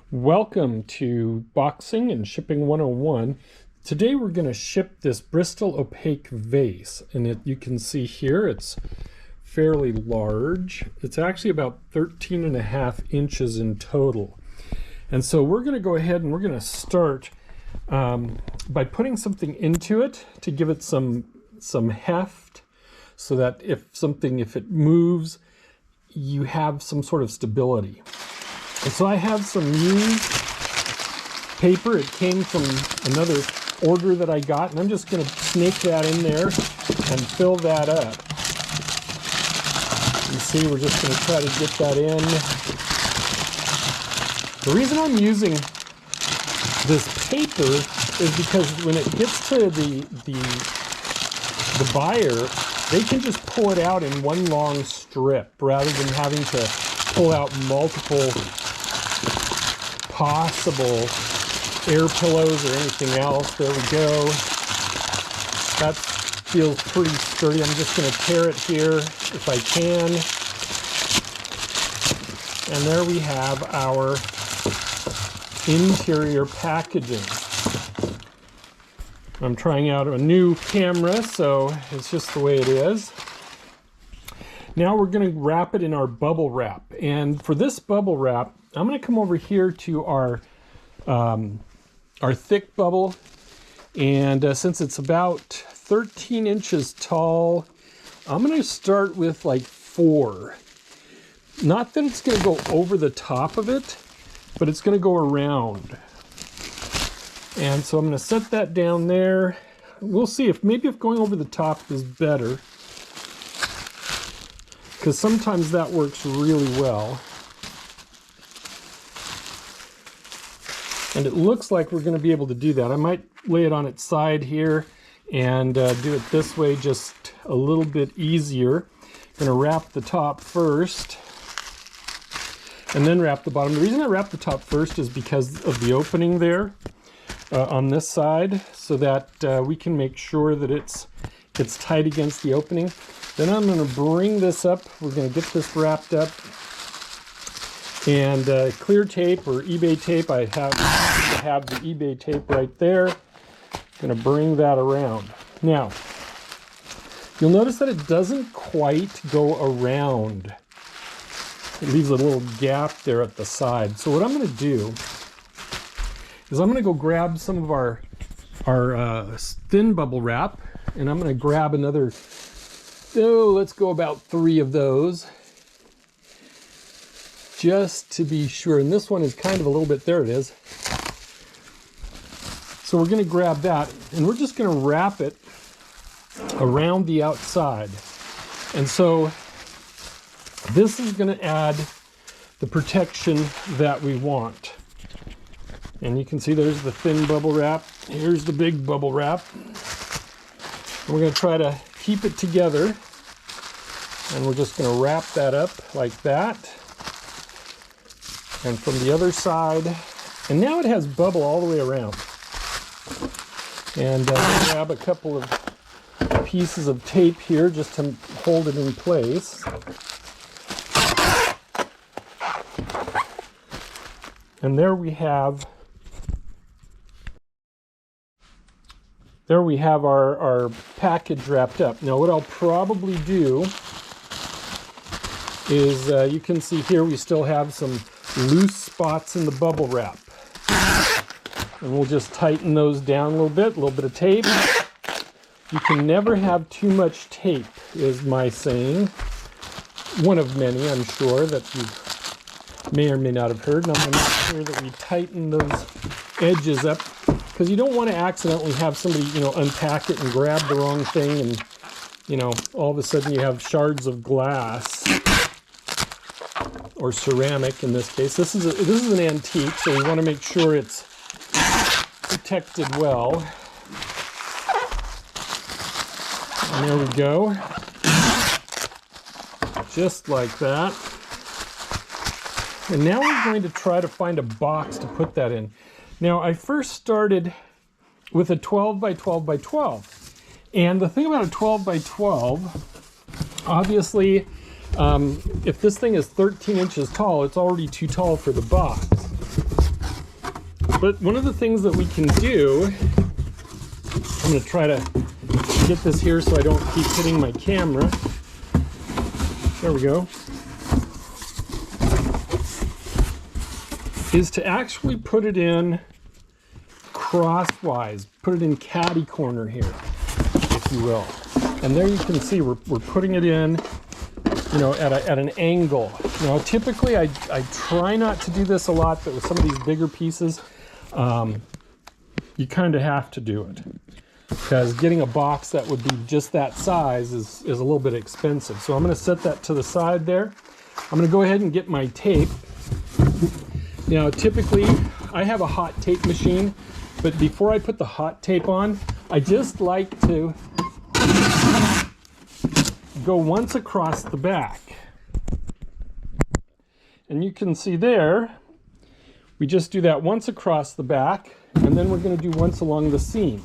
Welcome to Boxing and Shipping 101. Today we're going to ship this Bristol opaque vase, and you can see here it's fairly large. It's actually about 13.5 inches in total. And so we're going to go ahead and we're going to start by putting something into it to give it some heft, so that if it moves, you have some sort of stability. And so I have some used paper. It came from another order that I got, and I'm just going to snake that in there and fill that up. You see, we're just going to try to get that in. The reason I'm using this paper is because when it gets to the buyer, they can just pull it out in one long strip rather than having to pull out multiple possible air pillows or anything else. There we go. That feels pretty sturdy. I'm just going to tear it here if I can. And there we have our interior packaging. I'm trying out a new camera, so it's just the way it is. Now we're going to wrap it in our bubble wrap. And for this bubble wrap, I'm going to come over here to our thick bubble. And since it's about 13 inches tall, I'm going to start with like 4. Not that it's going to go over the top of it, but it's going to go around. And so I'm going to set that down there. We'll see if going over the top is better, because sometimes that works really well. And it looks like we're going to be able to do that. I might lay it on its side here and do it this way, just a little bit easier. I'm going to wrap the top first and then wrap the bottom. The reason I wrap the top first is because of the opening there on this side, so that we can make sure that it's tight against the opening. Then I'm going to bring this up. We're going to get this wrapped up. And clear tape or eBay tape, I have the eBay tape right there. I'm going to bring that around. Now, you'll notice that it doesn't quite go around. It leaves a little gap there at the side. So what I'm going to do is I'm going to go grab some of our thin bubble wrap, and I'm going to grab another, let's go about 3 of those, just to be sure. And this one is kind of a little bit, there it is. So we're going to grab that, and we're just going to wrap it around the outside. And so this is going to add the protection that we want. And you can see there's the thin bubble wrap. Here's the big bubble wrap. And we're going to try to keep it together. And we're just going to wrap that up like that. And from the other side. And now it has bubble all the way around. And grab a couple of pieces of tape here just to hold it in place. And there we have our package wrapped up. Now what I'll probably do is, you can see here we still have some loose spots in the bubble wrap. And we'll just tighten those down a little bit of tape. You can never have too much tape, is my saying. One of many, I'm sure, that you may or may not have heard. And I'm going to make sure that we tighten those edges up, because you don't want to accidentally have somebody, unpack it and grab the wrong thing, and, all of a sudden you have shards of glass or ceramic in this case. This is an antique, so we want to make sure it's protected well. And there we go. Just like that. And now we're going to try to find a box to put that in. Now, I first started with a 12 by 12 by 12. And the thing about a 12 by 12, obviously, if this thing is 13 inches tall, it's already too tall for the box. But one of the things that we can do, I'm going to try to get this here so I don't keep hitting my camera. There we go. Is to actually put it in crosswise, put it in catty corner here, if you will. And there you can see we're putting it in, you know, at an angle. Now, typically I try not to do this a lot, but with some of these bigger pieces, you kind of have to do it, because getting a box that would be just that size is a little bit expensive. So I'm going to set that to the side there. I'm going to go ahead and get my tape. Now, typically I have a hot tape machine, but before I put the hot tape on, I just like to go once across the back. And you can see there, we just do that once across the back, and then we're going to do once along the seam,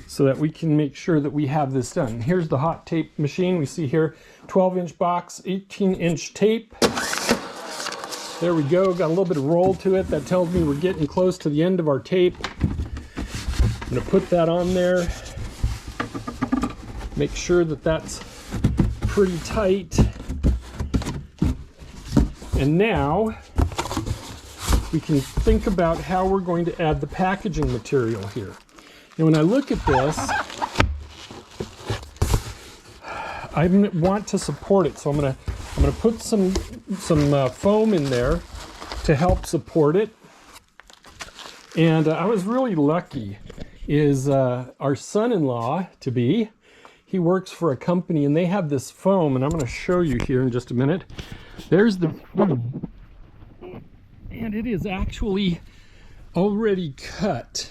so that we can make sure that we have this done. Here's the hot tape machine. We see here 12-inch box, 18-inch tape. There we go, got a little bit of roll to it. That tells me we're getting close to the end of our tape. I'm going to put that on there. Make sure that that's pretty tight. And now we can think about how we're going to add the packaging material here. And when I look at this, I want to support it, so I'm gonna put some foam in there to help support it. And I was really lucky. Is our son-in-law to be? He works for a company, and they have this foam, and I'm going to show you here in just a minute. There's the foam, and it is actually already cut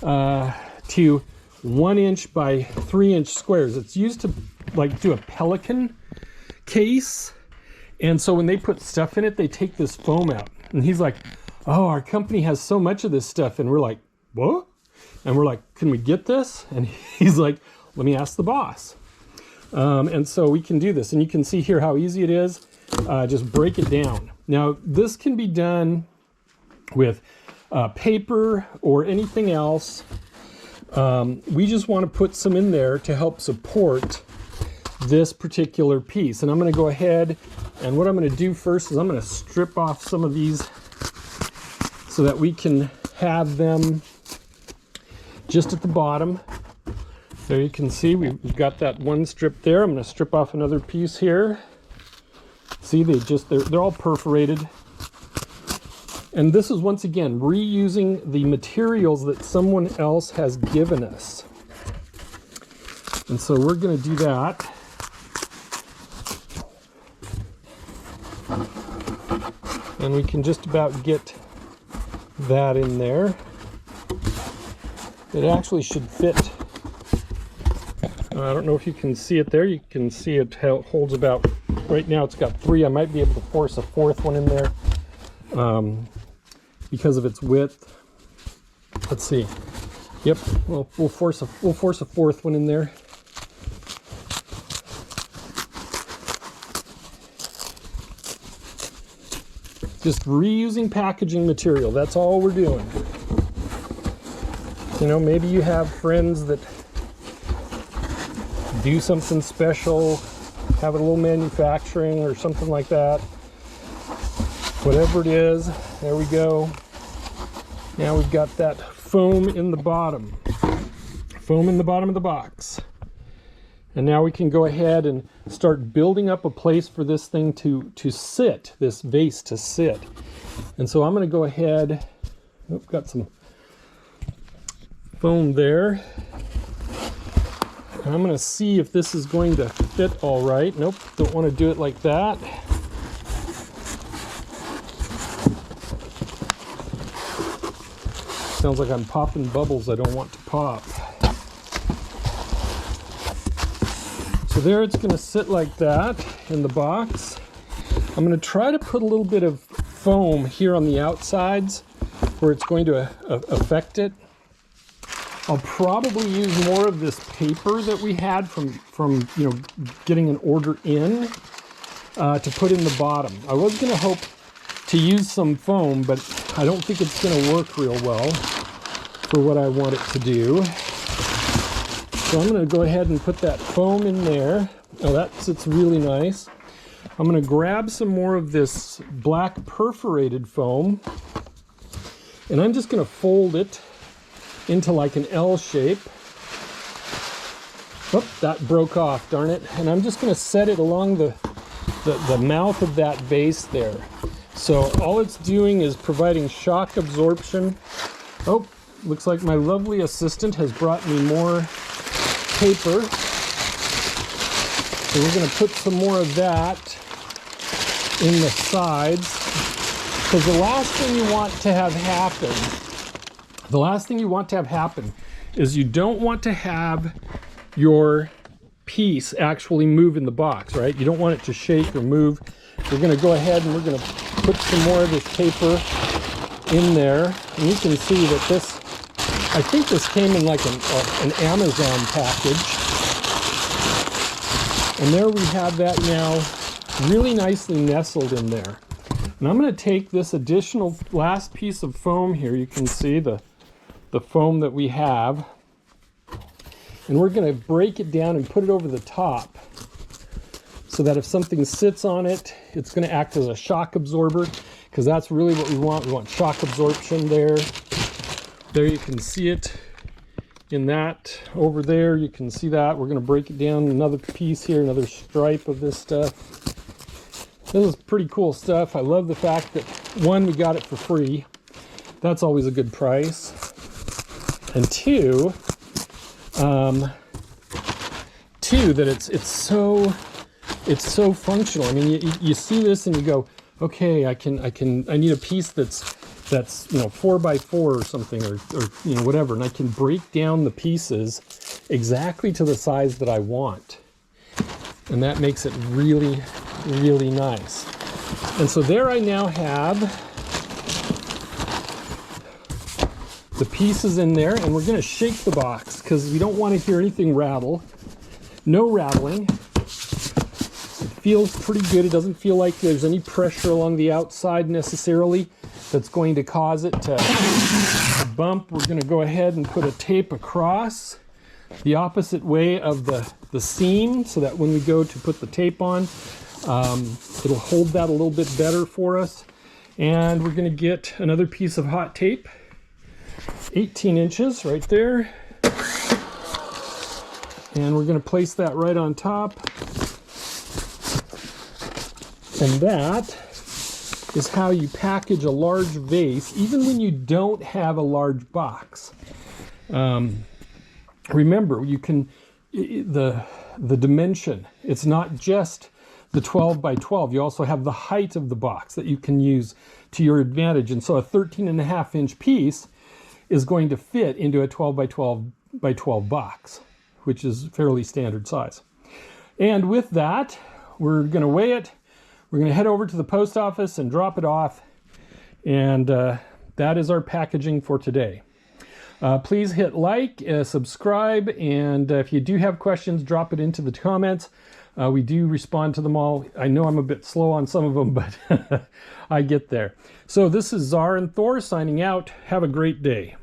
to 1-inch by 3-inch squares. It's used to like do a pelican case, and so when they put stuff in it, they take this foam out. And he's like, "Oh, our company has so much of this stuff," and we're like, "What?" And we're like, "Can we get this?" And he's like, "Let me ask the boss." And so we can do this, and you can see here how easy it is. Just break it down. Now, this can be done with paper or anything else. We just want to put some in there to help support this particular piece. And I'm going to go ahead, and what I'm going to do first is I'm going to strip off some of these so that we can have them just at the bottom. There you can see we've got that one strip there. I'm going to strip off another piece here. See, they're all perforated. And this is, once again, reusing the materials that someone else has given us. And so we're going to do that. And we can just about get that in there. It actually should fit. I don't know if you can see it there. You can see it holds about, right now it's got 3. I might be able to force a 4th one in there because of its width. Let's see. Yep, we'll force a 4th one in there. Just reusing packaging material. That's all we're doing. You know, maybe you have friends that do something special, have a little manufacturing or something like that. Whatever it is, there we go. Now we've got that foam in the bottom. Foam in the bottom of the box. And now we can go ahead and start building up a place for this thing to sit, this vase to sit. And so I'm going to go ahead, got some foam there. And I'm going to see if this is going to fit all right. Nope, don't want to do it like that. Sounds like I'm popping bubbles I don't want to pop. So there it's going to sit like that in the box. I'm going to try to put a little bit of foam here on the outsides where it's going to affect it. I'll probably use more of this paper that we had from you know, getting an order in to put in the bottom. I was going to hope to use some foam, but I don't think it's going to work real well for what I want it to do. So I'm going to go ahead and put that foam in there. Oh, that sits really nice. I'm going to grab some more of this black perforated foam, and I'm just going to fold it into like an L shape. Oh, that broke off, darn it. And I'm just going to set it along the mouth of that vase there. So all it's doing is providing shock absorption. Oh, looks like my lovely assistant has brought me more paper. So we're going to put some more of that in the sides. Because the last thing you want to have happen, is you don't want to have your piece actually move in the box, right? You don't want it to shake or move. We're going to go ahead and we're going to put some more of this paper in there. And you can see that this, I think this came in like an Amazon package. And there we have that now really nicely nestled in there. And I'm going to take this additional last piece of foam here. You can see the foam that we have. And we're going to break it down and put it over the top so that if something sits on it, it's going to act as a shock absorber, because that's really what we want. We want shock absorption there. There you can see it in that. Over there you can see that. We're going to break it down another piece here, another stripe of this stuff. This is pretty cool stuff. I love the fact that, one, we got it for free. That's always a good price. And two, that it's so functional. I mean, you see this and you go, okay, I need a piece that's 4x4 or something, or whatever, and I can break down the pieces exactly to the size that I want, and that makes it really, really nice. And so there I now have the pieces in there, and we're going to shake the box because we don't want to hear anything rattle. No rattling. It feels pretty good. It doesn't feel like there's any pressure along the outside necessarily that's going to cause it to bump. We're going to go ahead and put a tape across the opposite way of the seam so that when we go to put the tape on, it'll hold that a little bit better for us. And we're going to get another piece of hot tape, 18 inches right there. And we're going to place that right on top. And that is how you package a large vase, even when you don't have a large box. Remember, you can, the dimension, it's not just the 12 by 12. You also have the height of the box that you can use to your advantage. And so a 13.5-inch piece is going to fit into a 12 by 12 by 12 box, which is fairly standard size. And with that, we're going to weigh it. We're going to head over to the post office and drop it off. And that is our packaging for today. Please hit like, subscribe, and if you do have questions, drop it into the comments. We do respond to them all. I know I'm a bit slow on some of them, but I get there. So this is Zar and Thor signing out. Have a great day.